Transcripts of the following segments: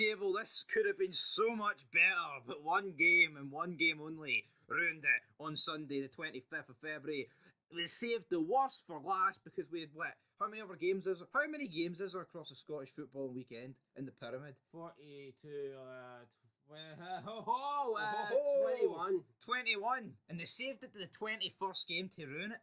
table. This could have been so much better, but one game and one game only ruined it on Sunday, the 25th of February. We saved the worst for last because we had what? How many other games is there? How many games is there across the Scottish football weekend in the pyramid? 42, 21. 21. And they saved it to the 21st game to ruin it.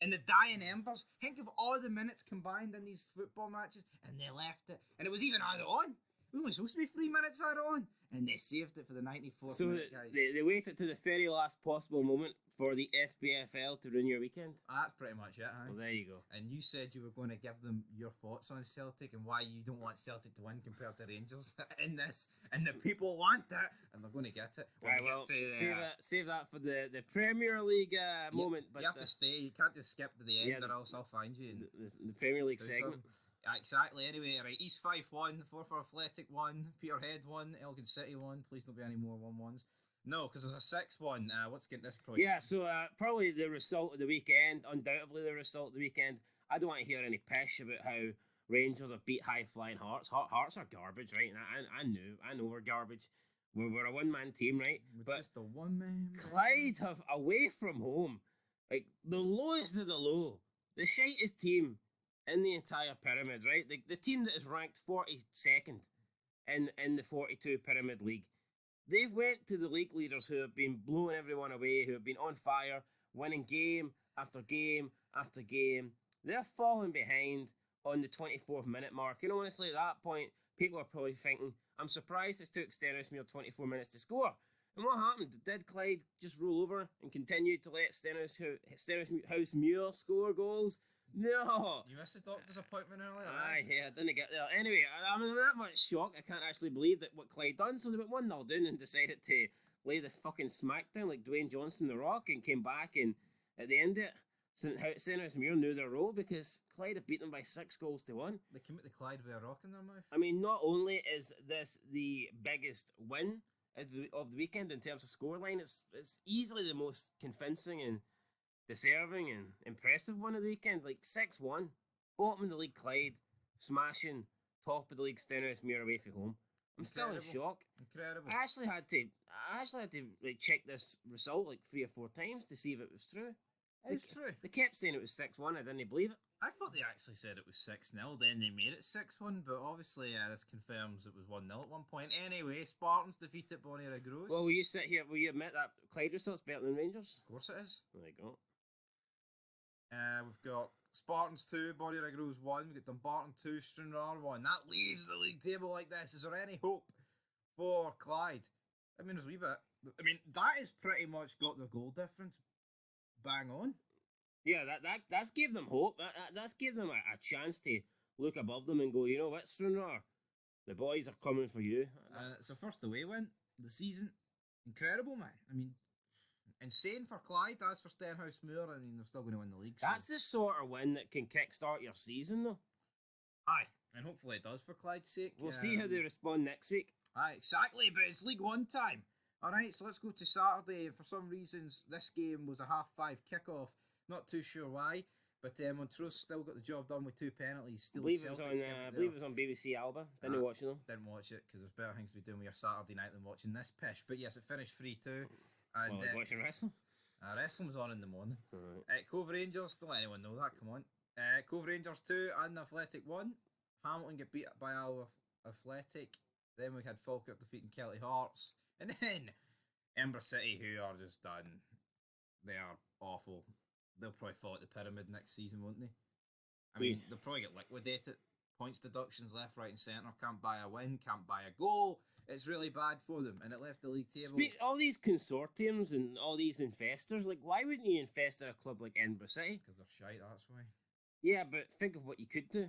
In the dying embers. Think of all the minutes combined in these football matches, and they left it. And it was even added on. It was only supposed to be 3 minutes added on. And they saved it for the 94th minute, guys. They waited to the very last possible moment for the Spfl to ruin your weekend. That's pretty much it, huh? Well, there you go. And you said you were going to give them your thoughts on Celtic and why you don't want Celtic to win compared to Rangers in this. And the people want it, and they're going to get it. Right, well, save that for the Premier League moment. But you have to stay. You can't just skip to the end, or else I'll find you. The Premier League segment. Exactly. Anyway, right. East 5-1, Forfar Athletic 1, Peterhead 1, Elgin City 1. Please don't be any more 1-1s. No, because there's a 6-1. What's getting this point? Yeah, so probably the result of the weekend, undoubtedly the result of the weekend. I don't want to hear any pish about how Rangers have beat high-flying Hearts. Hearts are garbage, right? And I know we're garbage. We're a one-man team, right? But just a one-man. Clyde have, away from home, like the lowest of the low, the shitest team in the entire pyramid, right? The team that is ranked 42nd in the 42 Pyramid League. They've went to the league leaders who have been blowing everyone away, who have been on fire, winning game after game after game. They're falling behind on the 24th minute mark. And honestly, at that point, people are probably thinking, I'm surprised it took Stenhousemuir 24 minutes to score. And what happened? Did Clyde just roll over and continue to let Stenhousemuir score goals? No. You missed the doctor's appointment earlier. Aye, yeah, I didn't get there. Anyway, I'm that much shocked. I can't actually believe that what Clyde done. So they went 1-0 down and decided to lay the fucking smack down like Dwayne Johnson the Rock, and came back, and at the end of it, Stenhousemuir knew their role because Clyde have beaten them by 6 goals to 1. They came at the Clyde with a rock in their mouth. I mean, not only is this the biggest win of the weekend in terms of scoreline, it's easily the most convincing and deserving and impressive one of the weekend. Like 6-1, bottom of the league Clyde, smashing top of the league Stenhousemuir away from home. I'm still in shock. Incredible. I actually had to like check this result like 3 or 4 times to see if it was true. It's true. They kept saying it was 6-1. I didn't believe it. I thought they actually said it was 6-0, then they made it 6-1, but obviously this confirms it was 1-0 at one point. Anyway, Spartans defeated Bonnie Ragros. Well, will you sit here, will you admit that Clyde result's better than Rangers? Of course it is. There you go. We've got Spartans 2, Bonnie Ragros 1, we've got Dumbarton 2, Stranraer 1. That leaves the league table like this. Is there any hope for Clyde? I mean, there's a wee bit. I mean, that has pretty much got the goal difference bang on. Yeah, that's gave them hope. That's gave them a chance to look above them and go, you know what, Stranraer, the boys are coming for you. It's the first away win of the season. Incredible, man. I mean, insane for Clyde. As for Stenhousemuir, I mean, they're still going to win the league. So. That's the sort of win that can kickstart your season, though. Aye, and hopefully it does for Clyde's sake. We'll see how they respond next week. Aye, exactly, but it's League One time. Alright, so let's go to Saturday. For some reasons, this game was a 5:30 kickoff. Not too sure why, but Montrose still got the job done with 2 penalties. I believe it was on BBC Alba. Didn't watch it though. Didn't watch it because there's better things to be doing with your Saturday night than watching this pish. But yes, it finished 3-2. And watching wrestling. Wrestling was on in the morning. Right. Cove Rangers, don't let anyone know that. Come on. Cove Rangers 2 and Athletic 1. Hamilton get beat by our Athletic. Then we had Falkirk defeating Celtic Hearts, and then Edinburgh City, who are just done. They are awful. They'll probably fall at the pyramid next season, won't they? I mean, they'll probably get liquidated. Points deductions left, right and centre. Can't buy a win, can't buy a goal. It's really bad for them, and it left the league table. All these consortiums and all these investors, like, why wouldn't you invest in a club like Edinburgh City? Because they're shite, that's why. Yeah, but think of what you could do.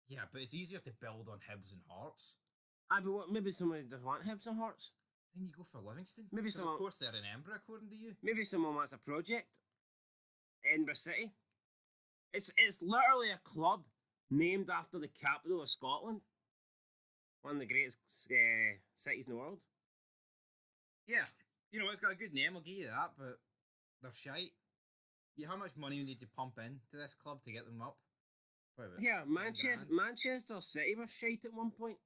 Yeah, but it's easier to build on Hibs and Hearts. But maybe somebody doesn't want Hibs and Hearts. Then you go for Livingston. Maybe someone, of course, they're in Edinburgh, according to you. Maybe someone wants a project. Edinburgh City. It's literally a club named after the capital of Scotland. One of the greatest cities in the world. Yeah, you know, it's got a good name, I'll give you that, but they're shite. How much money you need to pump into this club to get them up? Yeah, Manchester City were shite at one point.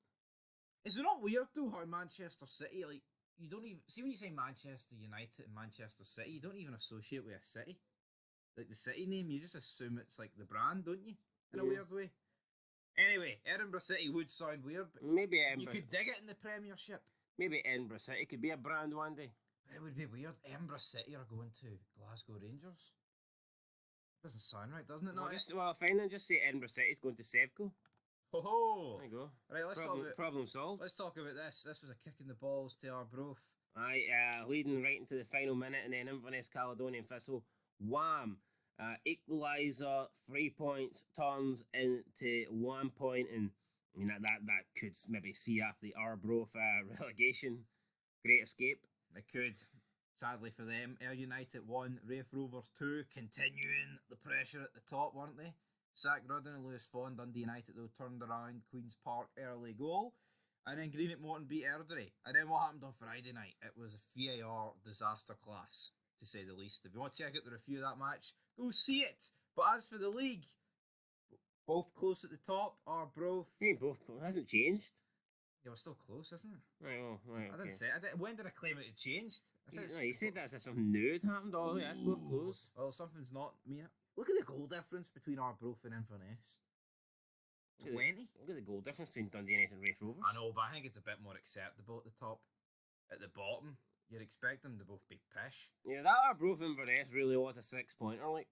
Is it not weird though how Manchester City, like, you don't even see when you say Manchester United and Manchester City, you don't even associate with a city. Like the city name, you just assume it's like the brand, don't you? In a Yeah. weird way. Anyway, Edinburgh City would sound weird, but Maybe you Edinburgh. could dig it in the Premiership. Maybe Edinburgh City could be a brand one day. It would be weird. Edinburgh City are going to Glasgow Rangers. Doesn't sound right, doesn't it? Well, fine then. Just say Edinburgh City's going to Sevco. Ho ho! There you go. Right, let's talk about problem solved. Let's talk about this. This was a kick in the balls to Arbroath. Aye, leading right into the final minute, and then Inverness Caledonian Thistle, wham! Equaliser, 3 points turns into 1 point, and I mean that could maybe see after the Arbroath relegation. Great escape. It could. Sadly for them, Ayr United 1, Raith Rovers 2, continuing the pressure at the top, weren't they? Sack Rudden and Lewis Fawn. Dundee United though turned around, Queen's Park early goal, and then Greenock Morton beat Airdrie. And then what happened on Friday night? It was a VAR disaster class, to say the least. If you want to check out the review of that match, go see it. But as for the league, both close at the top. Arbroath. I mean, both hasn't changed. Yeah, we're still close, isn't it? Right, well, right. I didn't say. When did I claim it had changed? You said that as if something new had happened. Oh, yeah, it's both close. Well, something's not. Look at the goal difference between Arbroath and Inverness. 20. Look at the goal difference between Dundee United and Raith Rovers. I know, but I think it's a bit more acceptable at the top. At the bottom, you'd expect them to both be pish. Yeah, that Arbroath Inverness really was a 6-pointer, like.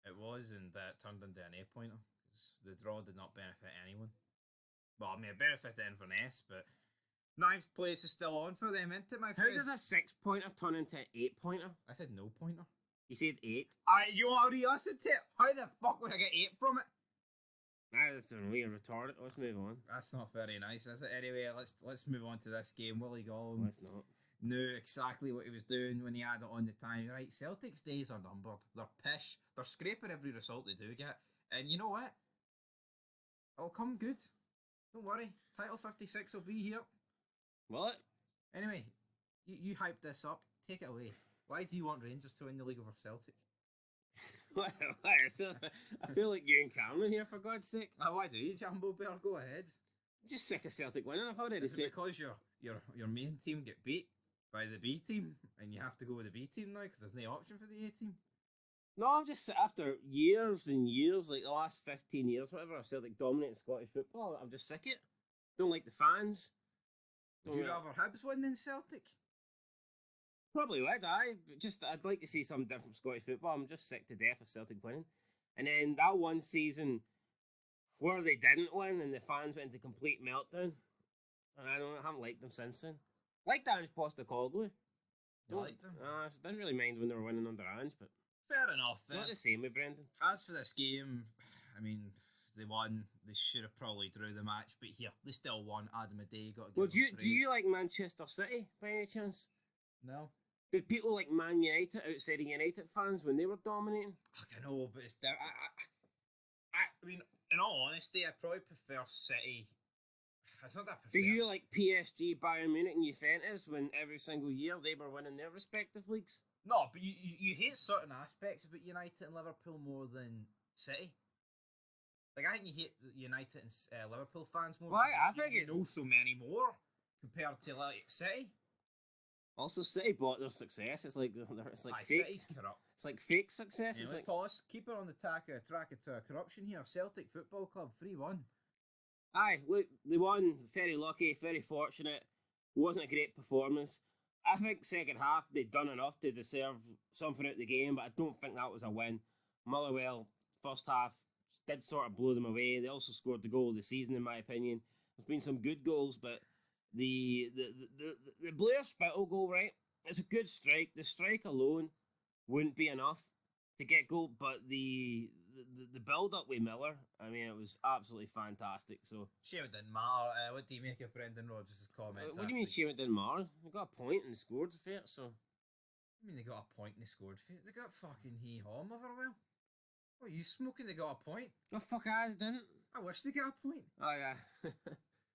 It was, and it turned into an 8-pointer. The draw did not benefit anyone. Well, I mean, it benefited Inverness, but 9th place is still on for them, isn't it, my friend? How does a 6-pointer turn into an 8-pointer? I said no pointer. You said 8. You already asked it. How the fuck would I get 8 from it? That's a weird retarded. Let's move on. That's not very nice, is it? Anyway, let's move on to this game. Willie Gollum Let's not. knew exactly what he was doing when he had it on the time. Right, Celtic's days are numbered. They're pish. They're scraping every result they do get. And you know what? It'll come good. Don't worry. Title 56 will be here. Will it? Anyway, you hyped this up. Take it away. Why do you want Rangers to win the league over Celtic? I feel like you and Cameron here, for God's sake. Why do you, Jumbo Bear? Go ahead. I'm just sick of Celtic winning. I've already said. Because your main team get beat by the B team, and you have to go with the B team now because there's no option for the A team. No, I'm just after years and years, like the last 15 years, whatever, Celtic dominating Scottish football. I'm just sick of it. Don't like the fans. Would you rather Hibs win than Celtic? Probably would, aye. But I'd like to see some different Scottish football. I'm just sick to death of Celtic winning. And then that one season where they didn't win and the fans went into complete meltdown. And I haven't liked them since then. Like Ange Postecoglou. You liked them? I didn't really mind when they were winning under Ange, but fair enough. not the same with Brendan. As for this game, I mean, they won. They should have probably drew the match, but here they still won. Adam O'Day got. Well, do you like Manchester City by any chance? No. Did people like Man United outside of United fans when they were dominating? I know, but it's I mean, in all honesty, I probably prefer City. It's not that I prefer. Do you like PSG, Bayern Munich, and Juventus when every single year they were winning their respective leagues? No, but you hate certain aspects about United and Liverpool more than City. Like, I think you hate United and Liverpool fans more. Well, I think you know so many more compared to like City. Also, City bought their success. It's like fake. City's corrupt. It's like fake success. Yeah, let's keep it on the track of corruption here. Celtic Football Club 3-1. Aye, look, they won. Very lucky, very fortunate. Wasn't a great performance. I think second half they'd done enough to deserve something out of the game, but I don't think that was a win. Motherwell, first half, did sort of blow them away. They also scored the goal of the season, in my opinion. There's been some good goals, but the Blair Spittle goal, right? It's a good strike. The strike alone wouldn't be enough to get goal, but the build up with Miller, I mean, it was absolutely fantastic. So shame it didn't matter. What do you make of Brendan Rodgers' comments? What do you mean shame it didn't matter? They got a point and scored for it. So I mean, they got a point and they scored for it. They got fucking hee-haw, Motherwell. What, you smoking? They got a point. Oh fuck, I didn't. I wish they got a point. Oh yeah.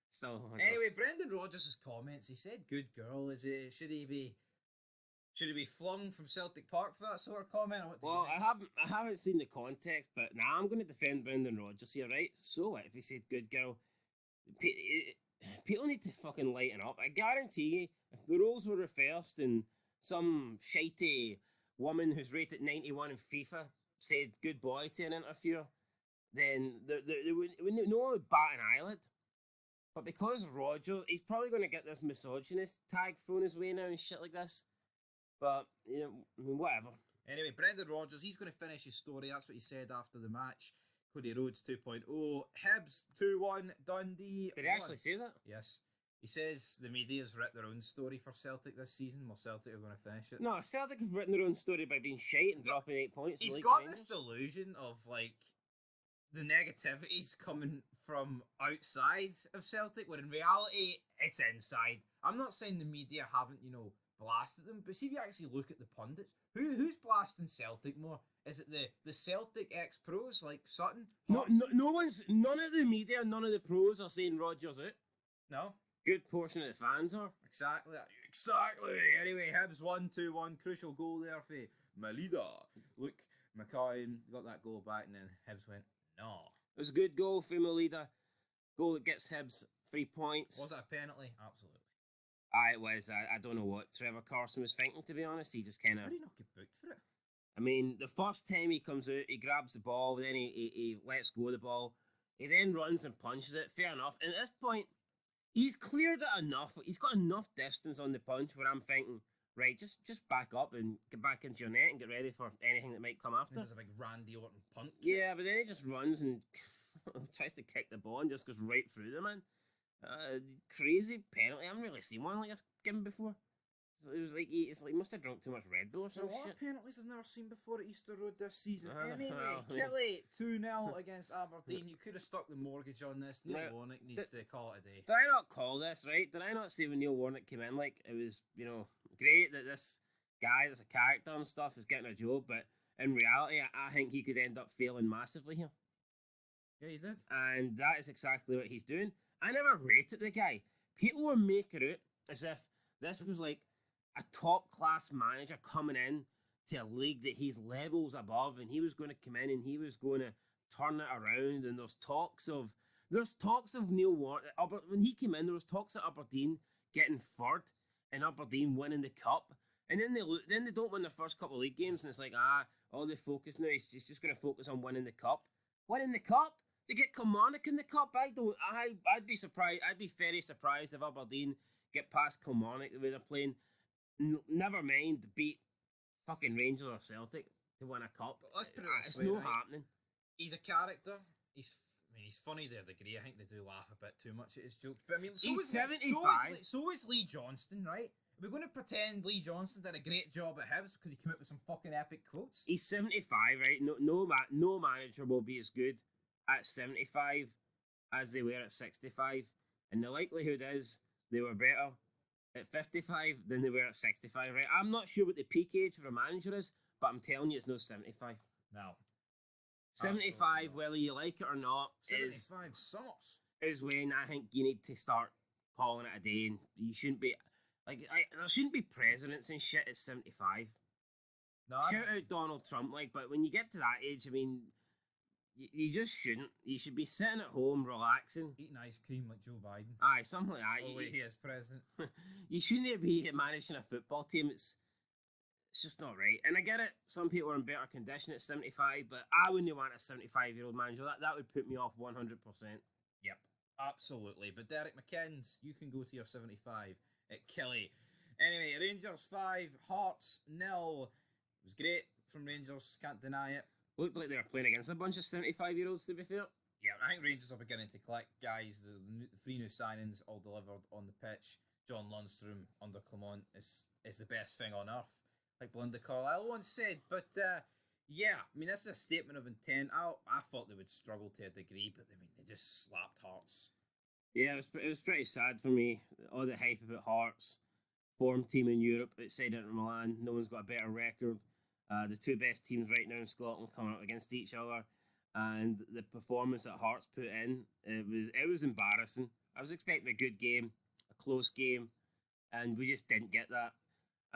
So anyway, Brendan Rodgers' comments. He said, "Good girl." Should he be flung from Celtic Park for that sort of comment? Well, I haven't seen the context, but now I'm going to defend Brendan Rodgers here, right? So what if he said "good girl"? people need to fucking lighten up. I guarantee you, if the roles were reversed and some shitey woman who's rated 91 in FIFA said good boy to an interviewer, then no one would bat an eyelid. But because Roger, he's probably going to get this misogynist tag thrown his way now and shit like this. But, you know, I mean, whatever. Anyway, Brendan Rodgers, he's going to finish his story. That's what he said after the match. Cody Rhodes 2.0. Hibs 2-1. Dundee. Did he actually say that? Yes. He says the media's written their own story for Celtic this season. Well, Celtic are going to finish it. No, Celtic have written their own story by being shite and dropping 8 points. He's got this delusion of, like, the negativity's coming from outside of Celtic, where in reality, it's inside. I'm not saying the media haven't, you know, blasted them, but see if you actually look at the pundits, who's blasting Celtic more? Is it the Celtic ex-pros like Sutton? No one's, none of the media, none of the pros are saying Rodgers out. No? Good portion of the fans are. Exactly. Anyway, Hibs 1-2-1, crucial goal there for Melida. Look, McCoy got that goal back, and then Hibs went, no. It was a good goal for Melida. Goal that gets Hibs 3 points. Was it a penalty? Absolutely. It was. I don't know what Trevor Carson was thinking, to be honest. He just kind of... How did he not get booked for it? I mean, the first time he comes out, he grabs the ball, then he lets go of the ball. He then runs and punches it. Fair enough. And at this point, he's cleared it enough. He's got enough distance on the punch where I'm thinking, right, just back up and get back into your net and get ready for anything that might come after. There's a big Randy Orton punt. Yeah, but then he just runs and tries to kick the ball and just goes right through the man. Crazy penalty. I haven't really seen one like this given before. It was like he must have drunk too much Red Bull or some shit. A lot of penalties I've never seen before at Easter Road this season. Anyway, well, Kelly 2-0 against Aberdeen. You could have stuck the mortgage on this. Neil Warnock needs to call it a day. Did I not call this right? Did I not say when Neil Warnock came in, like, it was, you know, great that this guy that's a character and stuff is getting a job, but in reality, I think he could end up failing massively here. Yeah, you did. And that is exactly what he's doing. I never rated the guy. People were making it as if this was like a top-class manager coming in to a league that he's levels above, and he was going to come in and he was going to turn it around. And there's talks of Neil Warnock. When he came in, there was talks of Aberdeen getting third and Aberdeen winning the cup. And then they don't win their first couple of league games, and it's like, all the focus now is just going to focus on winning the cup. Winning the cup? They get Kilmarnock in the cup. I'd be surprised. I'd be very surprised if Aberdeen get past Kilmarnock the way they're playing. Never mind beat fucking Rangers or Celtic to win a cup. But let's put it this it's way, not right? happening. He's a character. He's funny to a degree. I think they do laugh a bit too much at his jokes. But I mean, he's 75. So is Lee Johnston, right? We're going to pretend Lee Johnston did a great job at Hibs because he came up with some fucking epic quotes. He's 75, right? No manager will be as good at 75 as they were at 65. And the likelihood is they were better at 55 than they were at 65, right? I'm not sure what the peak age for a manager is, but I'm telling you it's no 75. No. 75, whether you like it or not, 75 sucks. Is when I think you need to start calling it a day, and you shouldn't be... there shouldn't be presidents and shit at 75. No, shout out Donald Trump, but when you get to that age, I mean, you just shouldn't. You should be sitting at home, relaxing. Eating ice cream like Joe Biden. Aye, something like that. Oh, wait, he is president. You shouldn't be managing a football team. It's just not right. And I get it, some people are in better condition at 75, but I wouldn't want a 75-year-old manager. That would put me off 100%. Yep, absolutely. But Derek McKinns, you can go to your 75 at Kelly. Anyway, Rangers 5, Hearts 0. It was great from Rangers, can't deny it. Looked like they were playing against a bunch of 75-year-olds, to be fair. Yeah, I think Rangers are beginning to click, guys. The three new signings all delivered on the pitch. John Lundstrom under Clement is the best thing on earth, like Belinda Carlisle once said. But yeah, I mean, this is a statement of intent. I thought they would struggle to a degree, but I mean, they just slapped Hearts. Yeah, it was pretty sad for me. All the hype about Hearts, form team in Europe outside Inter Milan. No one's got a better record. The two best teams right now in Scotland coming up against each other, and the performance that Hearts put in, it was embarrassing. I was expecting a good game, a close game, and we just didn't get that.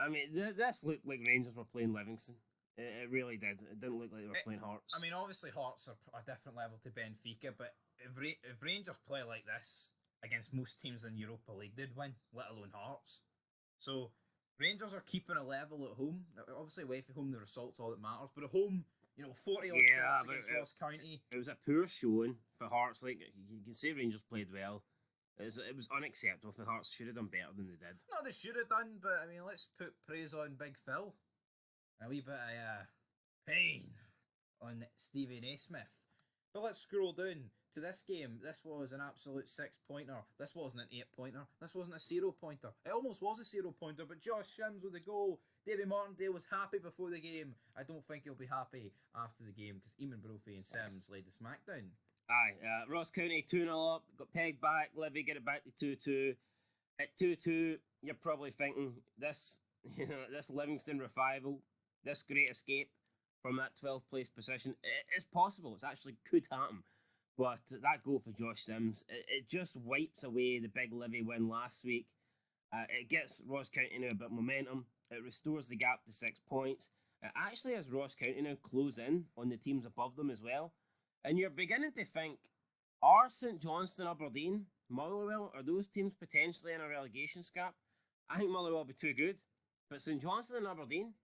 I mean, this looked like Rangers were playing Livingston. It really did. It didn't look like they were playing Hearts. I mean, obviously Hearts are a different level to Benfica, but if Rangers play like this against most teams in Europa League they'd win, let alone Hearts. So Rangers are keeping a level at home. Obviously, away from home, the result's all that matters. But at home, 40 odd shots against Ross County. It was a poor showing for Hearts. Like, you can say Rangers played well. It was unacceptable for Hearts. Should have done better than they did. No, they should have done, but I mean, let's put praise on Big Phil. A wee bit of pain on Stevie Naismith. But let's scroll down to this game. This was an absolute 6-pointer. This wasn't an 8-pointer. This wasn't a 0-pointer. It almost was a 0-pointer, but Josh Sims with a goal. Davy Martindale was happy before the game. I don't think he'll be happy after the game because Eamon Brophy and Sims laid the smackdown. Aye, Ross County 2-0 up, got pegged back, Livy get it back to 2-2. At 2-2, you're probably thinking this Livingston revival, this great escape from that 12th place position, it's possible. It actually could happen. But that goal for Josh Sims, it just wipes away the big Livy win last week. It gets Ross County now a bit of momentum. It restores the gap to 6 points. It actually has Ross County now close in on the teams above them as well. And you're beginning to think, are St Johnstone, Aberdeen, Motherwell, are those teams potentially in a relegation scrap? I think Motherwell will be too good. But St Johnstone and Aberdeen,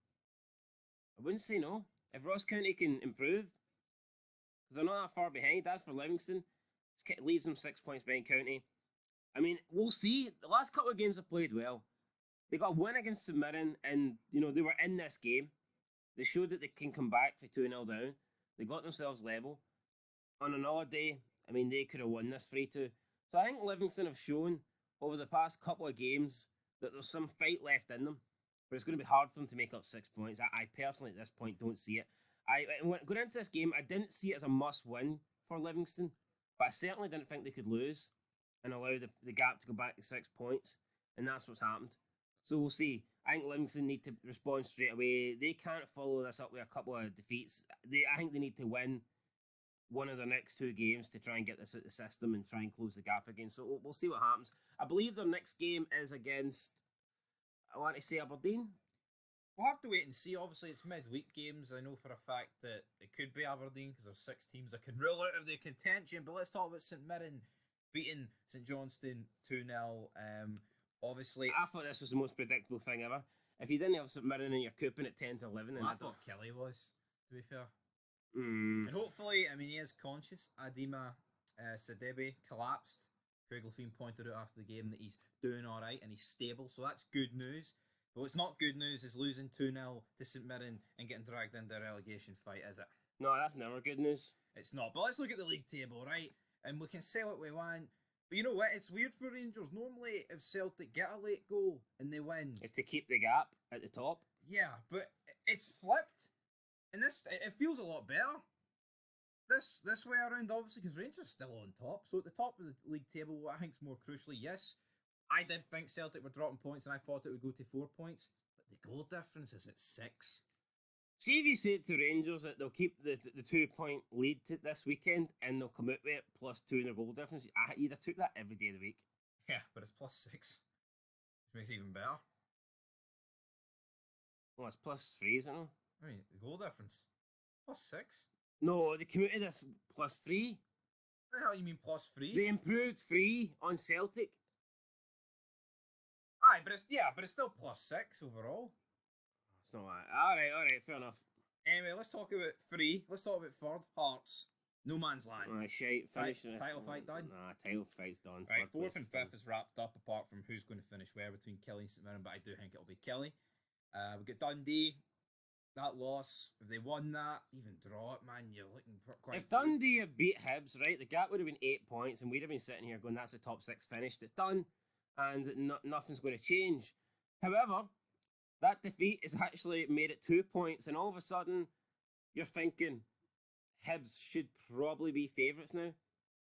I wouldn't say no. If Ross County can improve, because they're not that far behind. As for Livingston, it leaves them 6 points behind County. I mean, we'll see. The last couple of games have played well. They got a win against St Mirren, and they were in this game. They showed that they can come back for 2-0 down. They got themselves level. On another day, I mean, they could have won this 3-2. So I think Livingston have shown over the past couple of games that there's some fight left in them. But it's going to be hard for them to make up 6 points. I personally, at this point, don't see it. Going into this game, I didn't see it as a must-win for Livingston. But I certainly didn't think they could lose and allow the gap to go back to 6 points. And that's what's happened. So we'll see. I think Livingston need to respond straight away. They can't follow this up with a couple of defeats. I think they need to win one of their next 2 games to try and get this out of the system and try and close the gap again. So we'll see what happens. I believe their next game is against, I want to say, Aberdeen. We'll have to wait and see. Obviously, it's midweek games. I know for a fact that it could be Aberdeen because there's 6 teams that can rule out of the contention. But let's talk about St Mirren beating St Johnstone 2-0. Obviously, I thought this was the most predictable thing ever. If you didn't have St Mirren and you're cooping at 10-11, I thought Kelly was, to be fair. And hopefully, I mean, he is conscious. Adema Sadebe collapsed. Kugelfien pointed out after the game that he's doing all right and he's stable, so that's good news. But what's not good news is losing 2-0 to St Mirren and getting dragged into a relegation fight, is it? No, that's never good news. It's not. But let's look at the league table, right? And we can say what we want. But you know what? It's weird for Rangers. Normally, if Celtic get a late goal and they win, it's to keep the gap at the top. Yeah, but it's flipped. And it feels a lot better this way around, obviously, because Rangers are still on top. So at the top of the league table, what I think is more crucially, yes, I did think Celtic were dropping points and I thought it would go to 4 points, but the goal difference is at 6. See if you say to Rangers that they'll keep the 2 point lead this weekend and they'll come out with it +2 in their goal difference, you'd have took that every day of the week. Yeah, but it's +6, which makes it even better. Well, it's +3, isn't it? I mean, the goal difference. +6? No, they commuted this +3. What the hell you mean +3? They improved 3 on Celtic. Aye, but it's still +6 overall. It's not that. Alright, fair enough. Anyway, let's talk about 3. Let's talk about 3rd, Hearts. No man's land. Shite. Title fight done? Nah, title fight's done. Right, 4th and 5th is wrapped up, apart from who's going to finish where between Kelly and St Mirren, but I do think it'll be Kelly. We've got Dundee. That loss, if they won that, even draw it, man, you're looking quite... If Dundee had beat Hibs, right, the gap would have been 8 points, and we'd have been sitting here going, that's the top 6 finished. It's done, and nothing's going to change. However, that defeat has actually made it 2 points, and all of a sudden, you're thinking Hibs should probably be favourites now.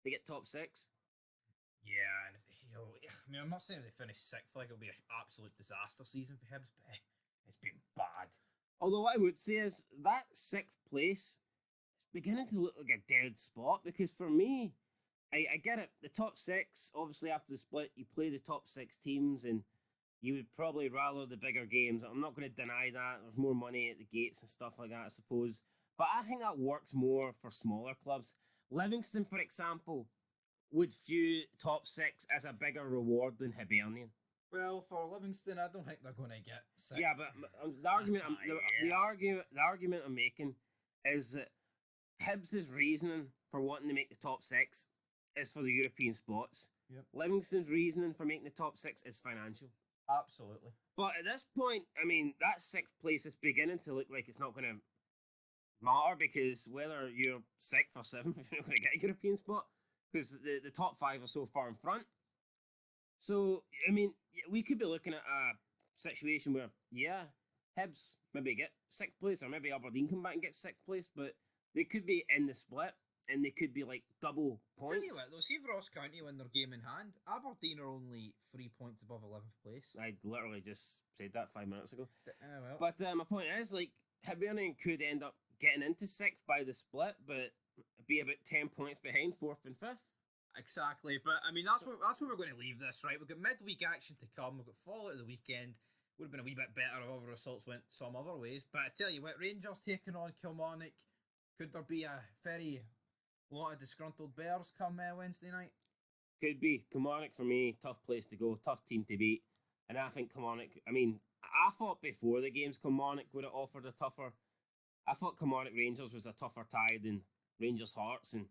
They get top 6. Yeah, and I mean, I'm not saying if they finish 6th, like it'll be an absolute disaster season for Hibs, but it's been bad. Although what I would say is that 6th place is beginning to look like a dead spot, because for me, I get it. The top 6, obviously after the split, you play the top 6 teams and you would probably rather the bigger games. I'm not going to deny that. There's more money at the gates and stuff like that, I suppose. But I think that works more for smaller clubs. Livingston, for example, would view top 6 as a bigger reward than Hibernian. Well, for Livingston, I don't think they're going to get 6. Yeah, but the argument I'm making is that Hibs' reasoning for wanting to make the top 6 is for the European spots. Yep. Livingston's reasoning for making the top 6 is financial. Absolutely. But at this point, I mean, that 6th place is beginning to look like it's not going to matter, because whether you're 6th or 7th, you're not going to get a European spot, because the top 5 are so far in front. So, I mean, we could be looking at a situation where, yeah, Hibs maybe get 6th place, or maybe Aberdeen come back and get 6th place, but they could be in the split, and they could be like double points. Tell you what, though, see if Ross County win their game in hand, Aberdeen are only 3 points above 11th place. I literally just said that 5 minutes ago. Well. But my point is, like, Hibernian could end up getting into 6th by the split, but be about 10 points behind 4th and 5th. Exactly, but I mean, that's where we're going to leave this, right? We've got midweek action to come, we've got Fallout of the weekend. Would have been a wee bit better if other results went some other ways, but I tell you what, Rangers taking on Kilmarnock, could there be a very lot of disgruntled Bears come Wednesday night? Could be. Kilmarnock, for me, tough place to go, tough team to beat, and I think Kilmarnock, I mean, I thought before the games Kilmarnock would have offered a tougher, I thought Kilmarnock Rangers was a tougher tie than Rangers Hearts, and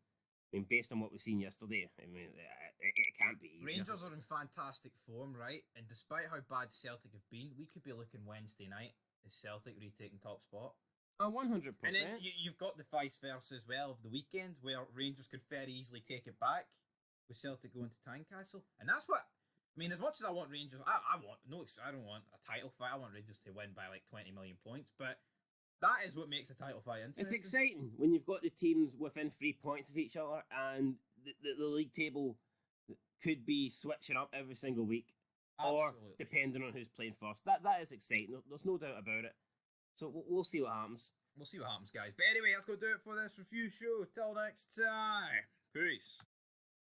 I mean, based on what we've seen yesterday, I mean, it can't be easy. Rangers are in fantastic form, right? And despite how bad Celtic have been, we could be looking Wednesday night as Celtic retaking top spot. 100%. And then you've got the vice versa as well of the weekend, where Rangers could very easily take it back with Celtic going to Tynecastle. And that's what, I mean, as much as I want Rangers, I don't want a title fight. I want Rangers to win by like 20 million points, but that is what makes a title fight interesting. It's exciting when you've got the teams within 3 points of each other, and the league table could be switching up every single week. Absolutely. Or depending on who's playing first. That is exciting. There's no doubt about it. So we'll see what happens. We'll see what happens, guys. But anyway, that's going to do it for this review show. Till next time. Peace.